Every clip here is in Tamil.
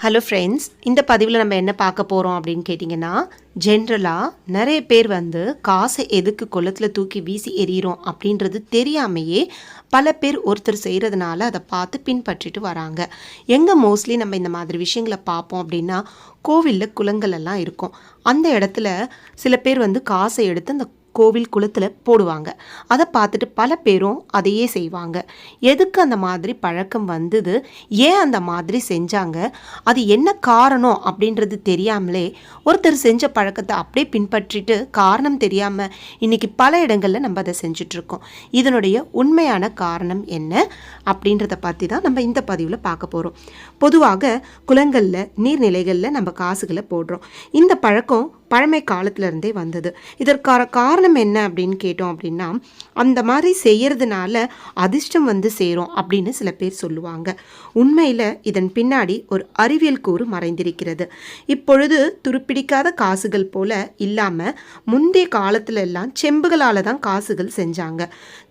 ஹலோ ஃப்ரெண்ட்ஸ், இந்த பதிவில் நம்ம என்ன பார்க்க போகிறோம் அப்படின்னு கேட்டிங்கன்னா, ஜென்ரலாக நிறைய பேர் காசை எதுக்கு குளத்தில் தூக்கி வீசி எறிகிறோம் அப்படின்றது தெரியாமையே பல பேர் ஒருத்தர் செய்கிறதுனால அதை பார்த்து பின்பற்றிட்டு வராங்க. எங்கே மோஸ்ட்லி நம்ம இந்த மாதிரி விஷயங்களை பார்ப்போம் அப்படின்னா, கோவிலில் குளங்கள் எல்லாம் இருக்கும். அந்த இடத்துல சில பேர் காசை எடுத்து அந்த கோவில் குளத்தில் போடுவாங்க. அதை பார்த்துட்டு பல பேரும் அதையே செய்வாங்க. எதுக்கு அந்த மாதிரி பழக்கம் வந்தது, ஏன் அந்த மாதிரி செஞ்சாங்க, அது என்ன காரணம் அப்படின்றது தெரியாமலே ஒருத்தர் செஞ்ச பழக்கத்தை அப்படியே பின்பற்றிட்டு காரணம் தெரியாமல் இன்றைக்கி பல இடங்களில் நம்ம அதை செஞ்சிட்ருக்கோம். இதனுடைய உண்மையான காரணம் என்ன அப்படின்றத பற்றி தான் நம்ம இந்த பதிவில் பார்க்க போகிறோம். பொதுவாக குளங்களில் நீர்நிலைகளில் நம்ம காசுகளை போடுறோம். இந்த பழக்கம் பழமை காலத்திலேருந்தே வந்தது. இதற்கான காரணம் என்ன அப்படின்னு கேட்டோம் அப்படின்னா, அந்த மாதிரி செய்யறதுனால அதிர்ஷ்டம் சேரும் அப்படின்னு சில பேர் சொல்லுவாங்க. உண்மையில் இதன் பின்னாடி ஒரு அறிவியல் கூறு மறைந்திருக்கிறது. இப்பொழுது துருப்பிடிக்காத காசுகள் போல இல்லாமல் முந்தைய காலத்துல எல்லாம் செம்புகளால் தான் காசுகள் செஞ்சாங்க.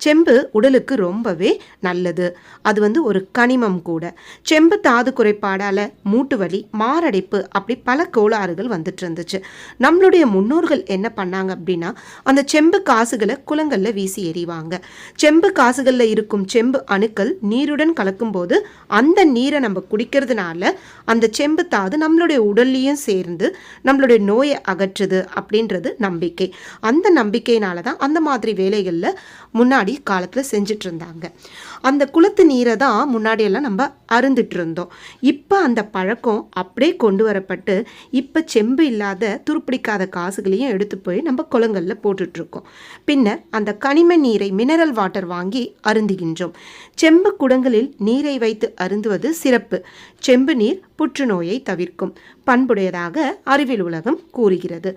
செம்பு உடலுக்கு ரொம்பவே நல்லது. அது ஒரு கனிமம் கூட. செம்பு தாது குறைபாடால் மூட்டு வலி, மாரடைப்பு அப்படி பல கோளாறுகள் வந்துட்டு இருந்துச்சு. நம்மளுடைய முன்னோர்கள் என்ன பண்ணாங்க அப்படின்னா, அந்த செம்பு காசுகளை குளங்களில் வீசி எறிவாங்க. செம்பு காசுகளில் இருக்கும் செம்பு அணுக்கள் நீருடன் கலக்கும் போது அந்த நீரை நம்ம குடிக்கிறதுனால அந்த செம்பு தாது நம்மளுடைய உடல்லையும் சேர்ந்து நம்மளுடைய நோயை அகற்றுது அப்படின்றது நம்பிக்கை. அந்த நம்பிக்கையினால தான் அந்த மாதிரி வேலைகளில் முன்னாடி காலத்தில் செஞ்சுட்டு இருந்தாங்க. அந்த குளத்து நீரை தான் முன்னாடியெல்லாம் நம்ம அருந்துட்டு இருந்தோம். இப்போ அந்த பழக்கம் அப்படியே கொண்டு வரப்பட்டு இப்போ செம்பு இல்லாத துருப்பிடிக்காத காசுகளையும் எடுத்து போய் நம்ம குளங்களில் போட்டுட்ருக்கோம். பின்னர் அந்த கனிம நீரை மினரல் வாட்டர் வாங்கி அருந்துகின்றோம். செம்பு குடங்களில் நீரை வைத்து அருந்துவது சிறப்பு. செம்பு நீர் புற்றுநோயை தவிர்க்கும் பண்புடையதாக அறிவியல் உலகம் கூறுகிறது.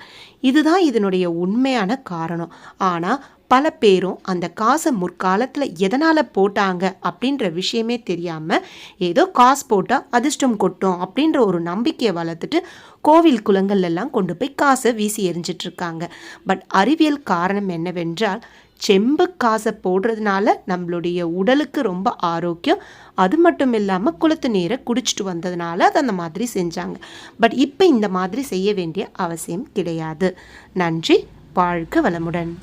இதுதான் இதனுடைய உண்மையான காரணம். ஆனால் பல பேரும் அந்த காசை முற்காலத்தில் எதனால் போட்டாங்க அப்படின்ற விஷயமே தெரியாமல் ஏதோ காசு போட்டால் அதிர்ஷ்டம் கொட்டும் அப்படின்ற ஒரு நம்பிக்கையை வளர்த்துட்டு கோவில் குளங்கள்லாம் கொண்டு போய் காசை வீசி எறிஞ்சிட்ருக்காங்க. பட் அறிவியல் காரணம் என்னவென்றால், செம்பு காசை போடுறதுனால நம்மளுடைய உடலுக்கு ரொம்ப ஆரோக்கியம். அது மட்டும் இல்லாமல் குளத்து நீரை குடிச்சிட்டு வந்ததுனால அது அந்த மாதிரி செஞ்சாங்க. பட் இப்போ இந்த மாதிரி செய்ய வேண்டிய அவசியம் கிடையாது. நன்றி. வாழ்க வளமுடன்.